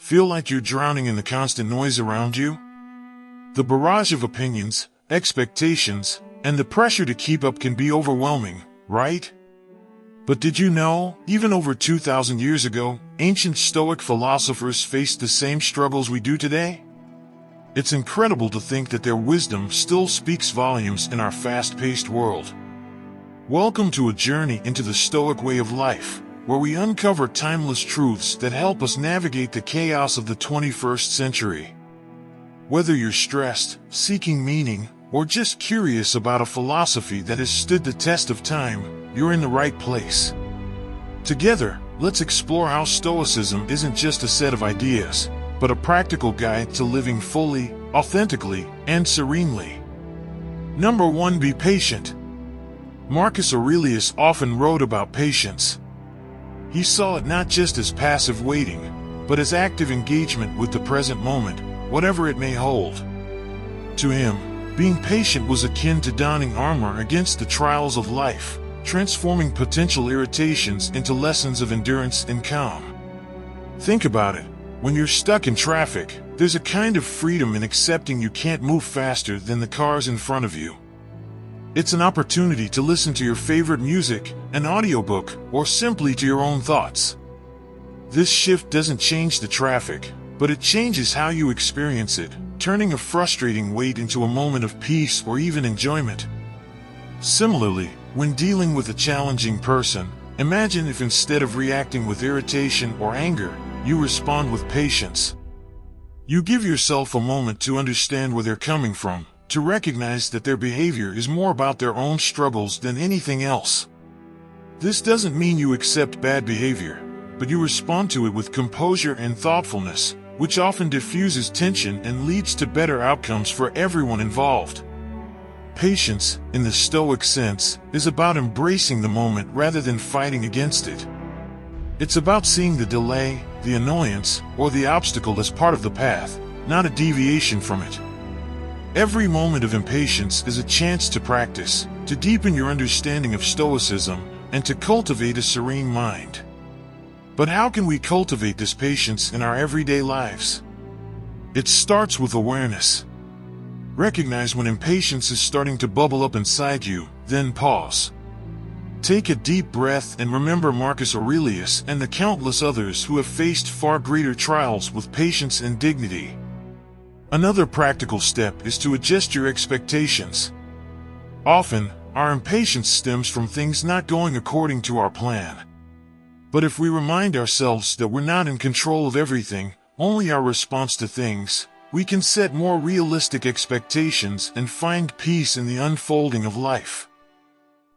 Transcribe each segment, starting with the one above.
Feel like you're drowning in the constant noise around you? The barrage of opinions, expectations, and the pressure to keep up can be overwhelming, right? But did you know, even over 2,000 years ago, ancient Stoic philosophers faced the same struggles we do today? It's incredible to think that their wisdom still speaks volumes in our fast-paced world. Welcome to a journey into the Stoic way of life, where we uncover timeless truths that help us navigate the chaos of the 21st century. Whether you're stressed, seeking meaning, or just curious about a philosophy that has stood the test of time, you're in the right place. Together, let's explore how Stoicism isn't just a set of ideas, but a practical guide to living fully, authentically, and serenely. Number 1. Be patient. Marcus Aurelius often wrote about patience. He saw it not just as passive waiting, but as active engagement with the present moment, whatever it may hold. To him, being patient was akin to donning armor against the trials of life, transforming potential irritations into lessons of endurance and calm. Think about it. When you're stuck in traffic, there's a kind of freedom in accepting you can't move faster than the cars in front of you. It's an opportunity to listen to your favorite music, an audiobook, or simply to your own thoughts. This shift doesn't change the traffic, but it changes how you experience it, turning a frustrating wait into a moment of peace or even enjoyment. Similarly, when dealing with a challenging person, imagine if instead of reacting with irritation or anger, you respond with patience. You give yourself a moment to understand where they're coming from, to recognize that their behavior is more about their own struggles than anything else. This doesn't mean you accept bad behavior, but you respond to it with composure and thoughtfulness, which often diffuses tension and leads to better outcomes for everyone involved. Patience, in the Stoic sense, is about embracing the moment rather than fighting against it. It's about seeing the delay, the annoyance, or the obstacle as part of the path, not a deviation from it. Every moment of impatience is a chance to practice, to deepen your understanding of Stoicism, and to cultivate a serene mind. But how can we cultivate this patience in our everyday lives? It starts with awareness. Recognize when impatience is starting to bubble up inside you, then pause. Take a deep breath and remember Marcus Aurelius and the countless others who have faced far greater trials with patience and dignity. Another practical step is to adjust your expectations. Often, our impatience stems from things not going according to our plan. But if we remind ourselves that we're not in control of everything, only our response to things, we can set more realistic expectations and find peace in the unfolding of life.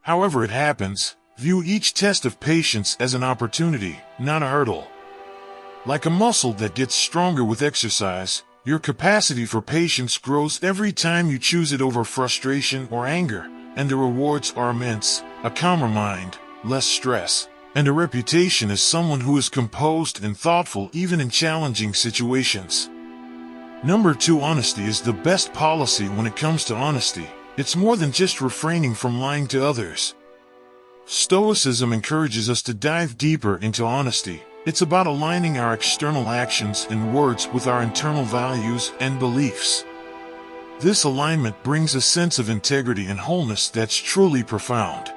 However it happens, view each test of patience as an opportunity, not a hurdle. Like a muscle that gets stronger with exercise, your capacity for patience grows every time you choose it over frustration or anger, and the rewards are immense: a calmer mind, less stress, and a reputation as someone who is composed and thoughtful even in challenging situations. Number 2. Honesty is the best policy. When it comes to honesty, it's more than just refraining from lying to others. Stoicism encourages us to dive deeper into honesty. It's about aligning our external actions and words with our internal values and beliefs. This alignment brings a sense of integrity and wholeness that's truly profound.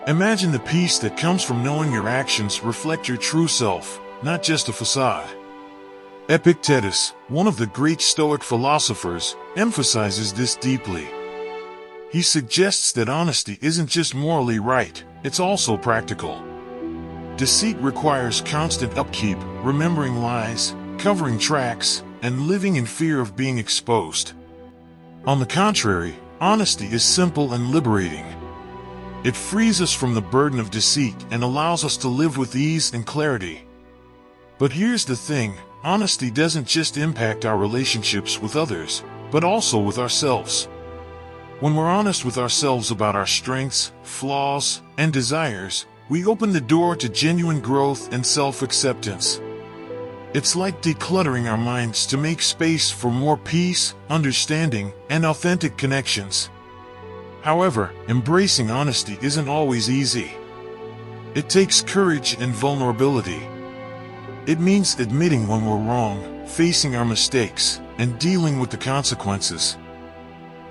Imagine the peace that comes from knowing your actions reflect your true self, not just a facade. Epictetus, one of the great Stoic philosophers, emphasizes this deeply. He suggests that honesty isn't just morally right, it's also practical. Deceit requires constant upkeep, remembering lies, covering tracks, and living in fear of being exposed. On the contrary, honesty is simple and liberating. It frees us from the burden of deceit and allows us to live with ease and clarity. But here's the thing, honesty doesn't just impact our relationships with others, but also with ourselves. When we're honest with ourselves about our strengths, flaws, and desires, we open the door to genuine growth and self-acceptance. It's like decluttering our minds to make space for more peace, understanding, and authentic connections. However, embracing honesty isn't always easy. It takes courage and vulnerability. It means admitting when we're wrong, facing our mistakes, and dealing with the consequences.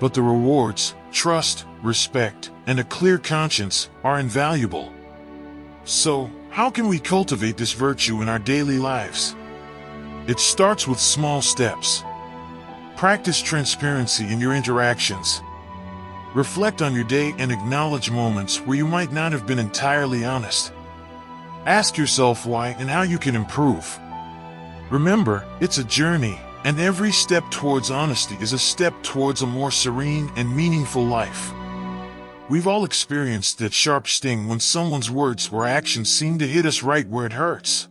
But the rewards, trust, respect, and a clear conscience are invaluable. So, how can we cultivate this virtue in our daily lives? It starts with small steps. Practice transparency in your interactions. Reflect on your day and acknowledge moments where you might not have been entirely honest. Ask yourself why and how you can improve. Remember, it's a journey, and every step towards honesty is a step towards a more serene and meaningful life. We've all experienced that sharp sting when someone's words or actions seem to hit us right where it hurts.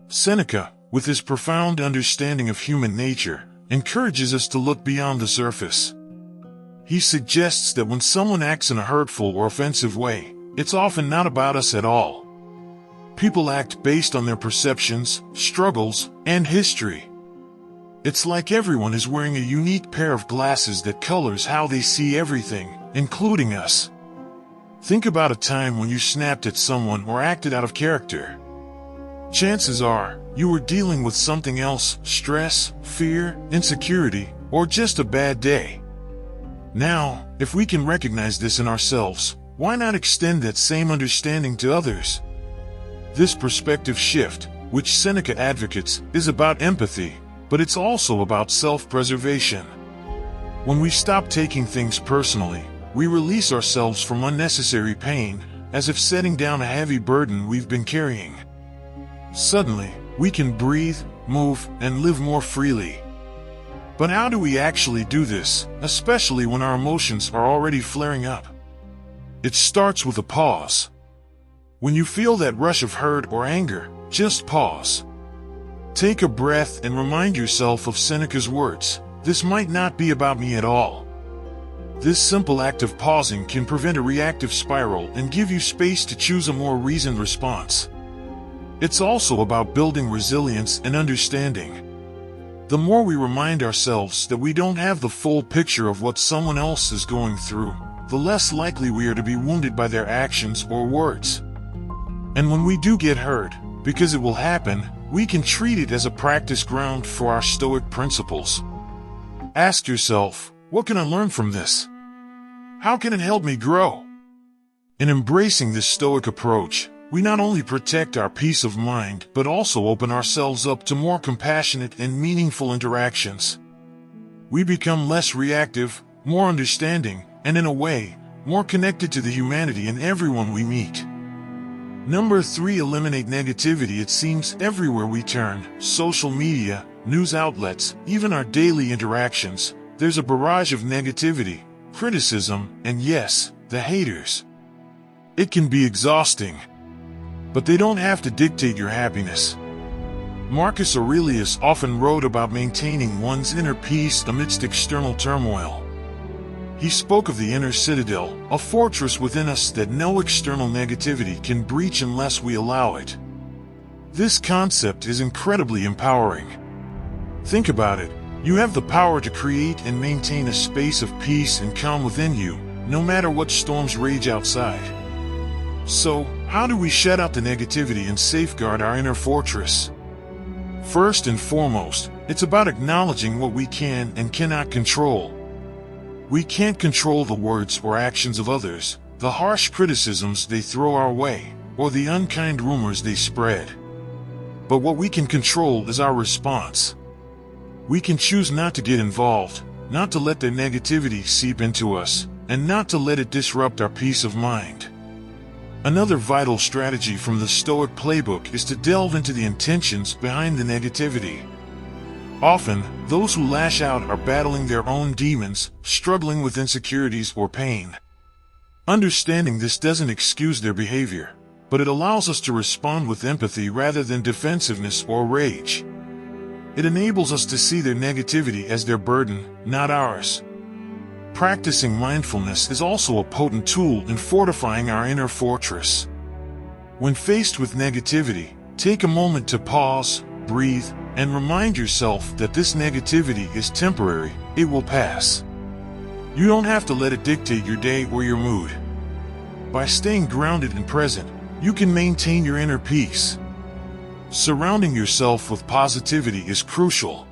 Seneca, with his profound understanding of human nature, encourages us to look beyond the surface. He suggests that when someone acts in a hurtful or offensive way, it's often not about us at all. People act based on their perceptions, struggles, and history. It's like everyone is wearing a unique pair of glasses that colors how they see everything, including us. Think about a time when you snapped at someone or acted out of character. Chances are, you were dealing with something else: stress, fear, insecurity, or just a bad day. Now, if we can recognize this in ourselves, why not extend that same understanding to others? This perspective shift, which Seneca advocates, is about empathy, but it's also about self-preservation. When we stop taking things personally, we release ourselves from unnecessary pain, as if setting down a heavy burden we've been carrying. Suddenly, we can breathe, move, and live more freely. But how do we actually do this, especially when our emotions are already flaring up? It starts with a pause. When you feel that rush of hurt or anger, just pause. Take a breath and remind yourself of Seneca's words: "This might not be about me at all." This simple act of pausing can prevent a reactive spiral and give you space to choose a more reasoned response. It's also about building resilience and understanding. The more we remind ourselves that we don't have the full picture of what someone else is going through, the less likely we are to be wounded by their actions or words. And when we do get hurt, because it will happen, we can treat it as a practice ground for our Stoic principles. Ask yourself, what can I learn from this? How can it help me grow? In embracing this Stoic approach, we not only protect our peace of mind, but also open ourselves up to more compassionate and meaningful interactions. We become less reactive, more understanding, and in a way, more connected to the humanity in everyone we meet. Number 3, eliminate negativity. It seems everywhere we turn, social media, news outlets, even our daily interactions, there's a barrage of negativity, criticism, and yes, the haters. It can be exhausting. But they don't have to dictate your happiness. Marcus Aurelius often wrote about maintaining one's inner peace amidst external turmoil. He spoke of the inner citadel, a fortress within us that no external negativity can breach unless we allow it. This concept is incredibly empowering. Think about it. You have the power to create and maintain a space of peace and calm within you, no matter what storms rage outside. So, how do we shut out the negativity and safeguard our inner fortress? First and foremost, it's about acknowledging what we can and cannot control. We can't control the words or actions of others, the harsh criticisms they throw our way, or the unkind rumors they spread. But what we can control is our response. We can choose not to get involved, not to let their negativity seep into us, and not to let it disrupt our peace of mind. Another vital strategy from the Stoic playbook is to delve into the intentions behind the negativity. Often, those who lash out are battling their own demons, struggling with insecurities or pain. Understanding this doesn't excuse their behavior, but it allows us to respond with empathy rather than defensiveness or rage. It enables us to see their negativity as their burden, not ours. Practicing mindfulness is also a potent tool in fortifying our inner fortress. When faced with negativity, take a moment to pause, breathe, and remind yourself that this negativity is temporary, it will pass. You don't have to let it dictate your day or your mood. By staying grounded and present, you can maintain your inner peace. Surrounding yourself with positivity is crucial.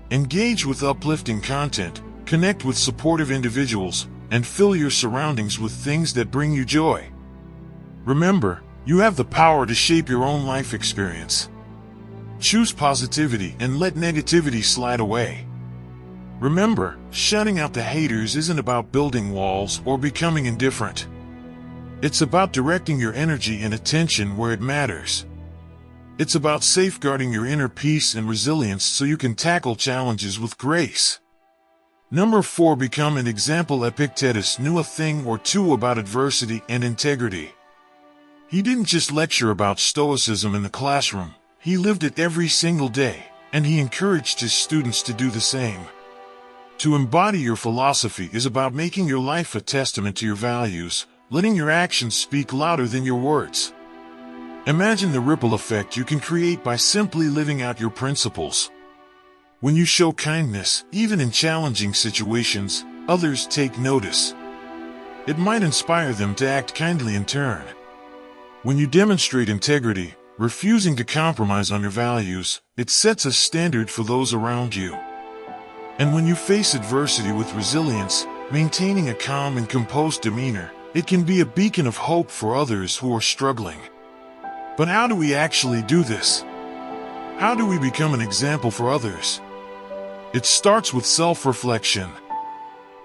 Engage with uplifting content, connect with supportive individuals, and fill your surroundings with things that bring you joy. Remember, you have the power to shape your own life experience. Choose positivity and let negativity slide away. Remember, shutting out the haters isn't about building walls or becoming indifferent. It's about directing your energy and attention where it matters. It's about safeguarding your inner peace and resilience so you can tackle challenges with grace. Number 4. Become an example. Epictetus knew a thing or two about adversity and integrity. He didn't just lecture about Stoicism in the classroom, he lived it every single day, and he encouraged his students to do the same. To embody your philosophy is about making your life a testament to your values, letting your actions speak louder than your words. Imagine the ripple effect you can create by simply living out your principles. When you show kindness, even in challenging situations, others take notice. It might inspire them to act kindly in turn. When you demonstrate integrity, refusing to compromise on your values, it sets a standard for those around you. And when you face adversity with resilience, maintaining a calm and composed demeanor, it can be a beacon of hope for others who are struggling. But how do we actually do this? How do we become an example for others? It starts with self-reflection.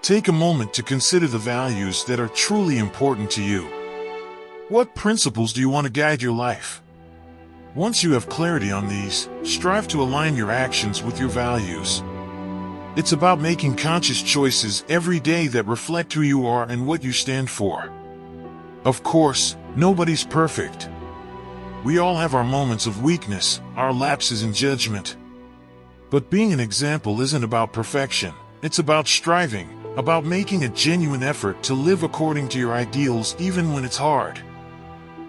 Take a moment to consider the values that are truly important to you. What principles do you want to guide your life? Once you have clarity on these, strive to align your actions with your values. It's about making conscious choices every day that reflect who you are and what you stand for. Of course, nobody's perfect. We all have our moments of weakness, our lapses in judgment. But being an example isn't about perfection. It's about striving, about making a genuine effort to live according to your ideals even when it's hard.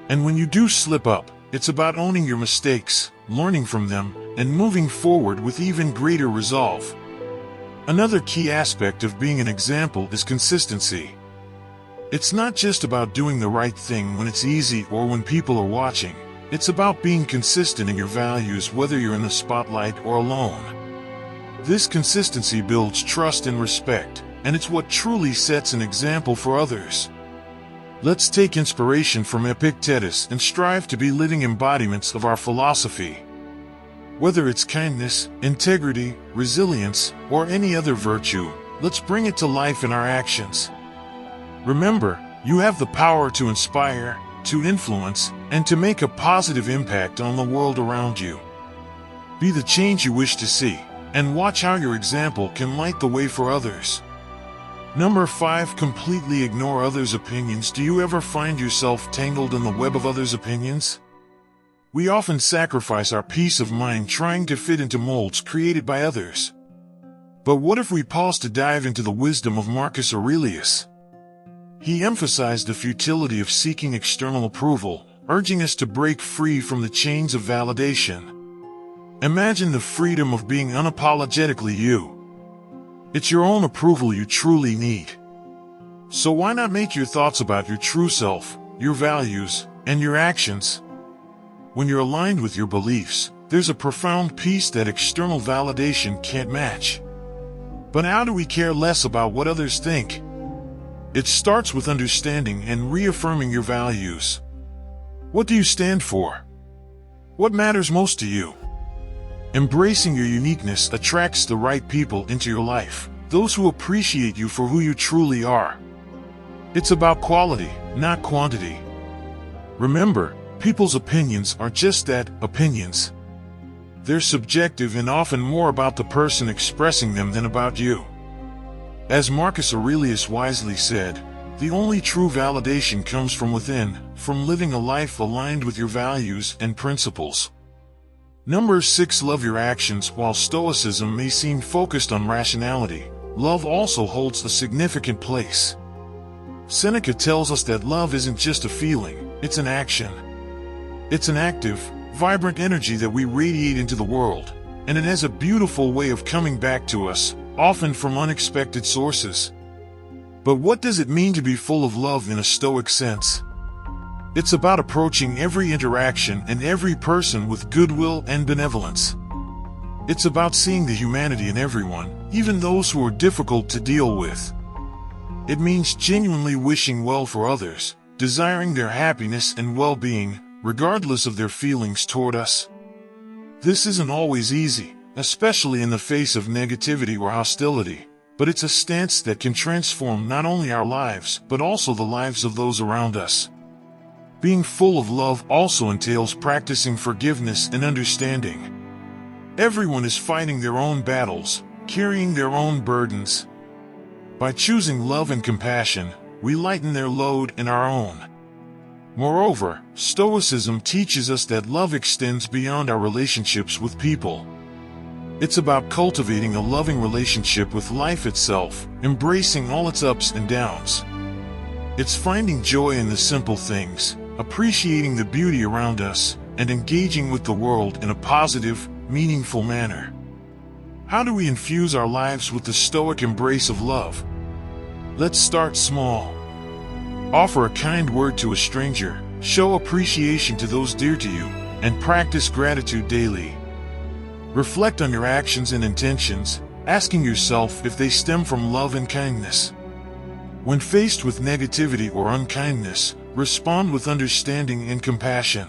And when you do slip up, it's about owning your mistakes, learning from them, and moving forward with even greater resolve. Another key aspect of being an example is consistency. It's not just about doing the right thing when it's easy or when people are watching. It's about being consistent in your values whether you're in the spotlight or alone. This consistency builds trust and respect, and it's what truly sets an example for others. Let's take inspiration from Epictetus and strive to be living embodiments of our philosophy. Whether it's kindness, integrity, resilience, or any other virtue, let's bring it to life in our actions. Remember, you have the power to inspire, to influence, and to make a positive impact on the world around you. Be the change you wish to see, and watch how your example can light the way for others. Number 5. Completely ignore others' opinions. Do you ever find yourself tangled in the web of others' opinions? We often sacrifice our peace of mind trying to fit into molds created by others. But what if we pause to dive into the wisdom of Marcus Aurelius? He emphasized the futility of seeking external approval, urging us to break free from the chains of validation. Imagine the freedom of being unapologetically you. It's your own approval you truly need. So why not make your thoughts about your true self, your values, and your actions? When you're aligned with your beliefs, there's a profound peace that external validation can't match. But how do we care less about what others think? It starts with understanding and reaffirming your values. What do you stand for? What matters most to you? Embracing your uniqueness attracts the right people into your life, those who appreciate you for who you truly are. It's about quality, not quantity. Remember, people's opinions are just that, opinions. They're subjective and often more about the person expressing them than about you. As Marcus Aurelius wisely said, the only true validation comes from within, from living a life aligned with your values and principles. Number 6. Love your actions. While Stoicism may seem focused on rationality, love also holds a significant place. Seneca tells us that love isn't just a feeling, it's an action. It's an active, vibrant energy that we radiate into the world, and it has a beautiful way of coming back to us, often from unexpected sources. But what does it mean to be full of love in a Stoic sense? It's about approaching every interaction and every person with goodwill and benevolence. It's about seeing the humanity in everyone, even those who are difficult to deal with. It means genuinely wishing well for others, desiring their happiness and well-being, regardless of their feelings toward us. This isn't always easy, especially in the face of negativity or hostility, but it's a stance that can transform not only our lives, but also the lives of those around us. Being full of love also entails practicing forgiveness and understanding. Everyone is fighting their own battles, carrying their own burdens. By choosing love and compassion, we lighten their load and our own. Moreover, Stoicism teaches us that love extends beyond our relationships with people. It's about cultivating a loving relationship with life itself, embracing all its ups and downs. It's finding joy in the simple things, appreciating the beauty around us, and engaging with the world in a positive, meaningful manner. How do we infuse our lives with the Stoic embrace of love? Let's start small. Offer a kind word to a stranger, show appreciation to those dear to you, and practice gratitude daily. Reflect on your actions and intentions, asking yourself if they stem from love and kindness. When faced with negativity or unkindness, respond with understanding and compassion.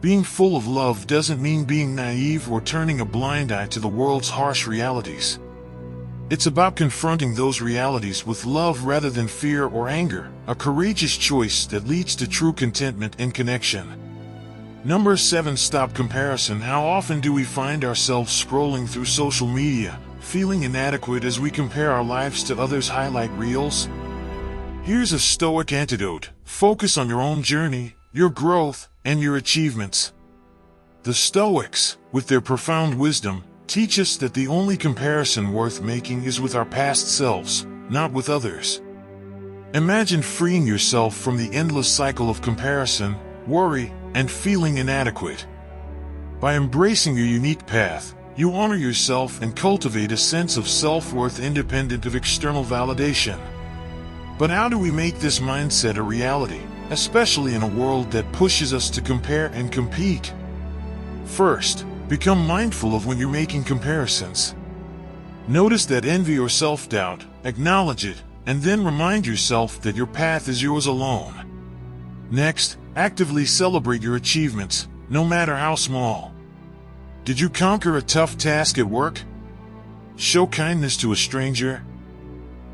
Being full of love doesn't mean being naive or turning a blind eye to the world's harsh realities. It's about confronting those realities with love rather than fear or anger, a courageous choice that leads to true contentment and connection. Number 7. Stop comparison. How often do we find ourselves scrolling through social media, feeling inadequate as we compare our lives to others' highlight reels? Here's a Stoic antidote. Focus on your own journey, your growth, and your achievements. The Stoics, with their profound wisdom, teach us that the only comparison worth making is with our past selves, not with others. Imagine freeing yourself from the endless cycle of comparison, worry, and feeling inadequate. By embracing your unique path, you honor yourself and cultivate a sense of self-worth independent of external validation. But how do we make this mindset a reality, especially in a world that pushes us to compare and compete? First, become mindful of when you're making comparisons. Notice that envy or self-doubt, acknowledge it, and then remind yourself that your path is yours alone. Next, actively celebrate your achievements, no matter how small. Did you conquer a tough task at work? Show kindness to a stranger?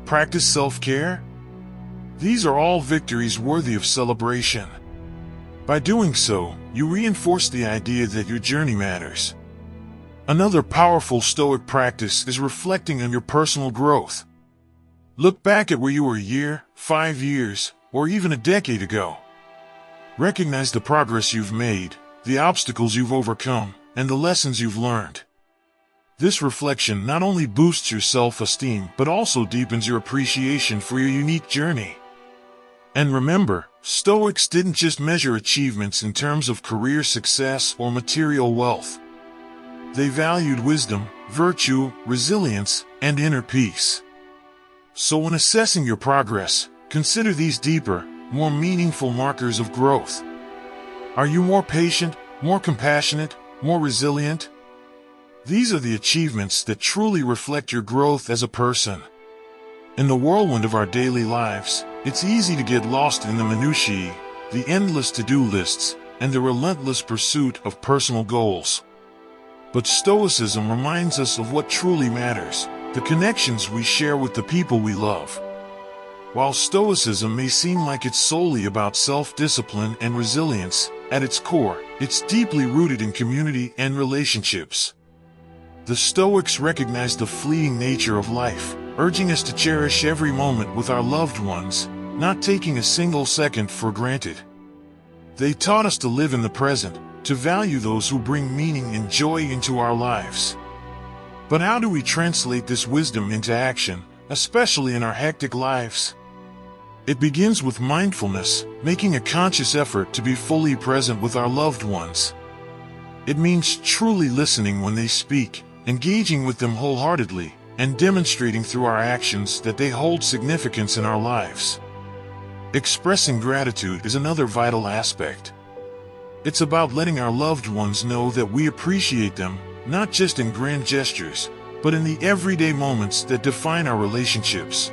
Practice self-care? These are all victories worthy of celebration. By doing so, you reinforce the idea that your journey matters. Another powerful Stoic practice is reflecting on your personal growth. Look back at where you were a year, 5 years, or even a decade ago. Recognize the progress you've made, the obstacles you've overcome, and the lessons you've learned. This reflection not only boosts your self-esteem but also deepens your appreciation for your unique journey. And remember, Stoics didn't just measure achievements in terms of career success or material wealth. They valued wisdom, virtue, resilience, and inner peace. So when assessing your progress, consider these deeper, more meaningful markers of growth. Are you more patient, more compassionate, more resilient? These are the achievements that truly reflect your growth as a person. In the whirlwind of our daily lives, it's easy to get lost in the minutiae, the endless to-do lists, and the relentless pursuit of personal goals. But Stoicism reminds us of what truly matters, the connections we share with the people we love. While Stoicism may seem like it's solely about self-discipline and resilience, at its core, it's deeply rooted in community and relationships. The Stoics recognize the fleeting nature of life, urging us to cherish every moment with our loved ones, not taking a single second for granted. They taught us to live in the present, to value those who bring meaning and joy into our lives. But how do we translate this wisdom into action, especially in our hectic lives? It begins with mindfulness, making a conscious effort to be fully present with our loved ones. It means truly listening when they speak, engaging with them wholeheartedly, and demonstrating through our actions that they hold significance in our lives. Expressing gratitude is another vital aspect. It's about letting our loved ones know that we appreciate them, not just in grand gestures, but in the everyday moments that define our relationships.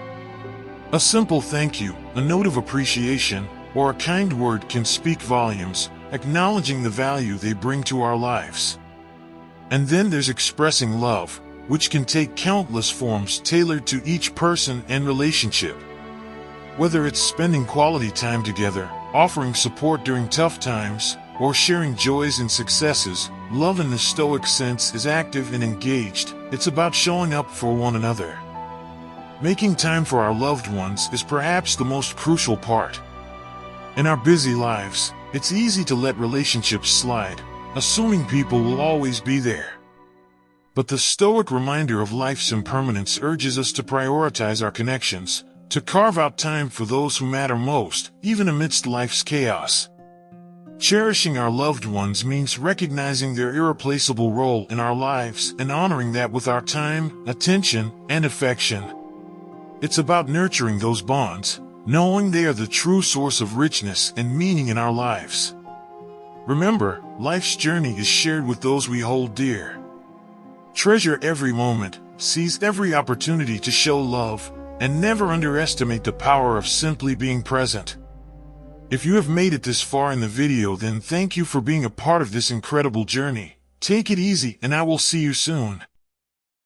A simple thank you, a note of appreciation, or a kind word can speak volumes, acknowledging the value they bring to our lives. And then there's expressing love, which can take countless forms tailored to each person and relationship. Whether it's spending quality time together, offering support during tough times, or sharing joys and successes, love in the Stoic sense is active and engaged. It's about showing up for one another. Making time for our loved ones is perhaps the most crucial part. In our busy lives, it's easy to let relationships slide, assuming people will always be there. But the Stoic reminder of life's impermanence urges us to prioritize our connections, to carve out time for those who matter most, even amidst life's chaos. Cherishing our loved ones means recognizing their irreplaceable role in our lives and honoring that with our time, attention, and affection. It's about nurturing those bonds, knowing they are the true source of richness and meaning in our lives. Remember, life's journey is shared with those we hold dear. Treasure every moment, seize every opportunity to show love, and never underestimate the power of simply being present. If you have made it this far in the video, then thank you for being a part of this incredible journey. Take it easy, and I will see you soon.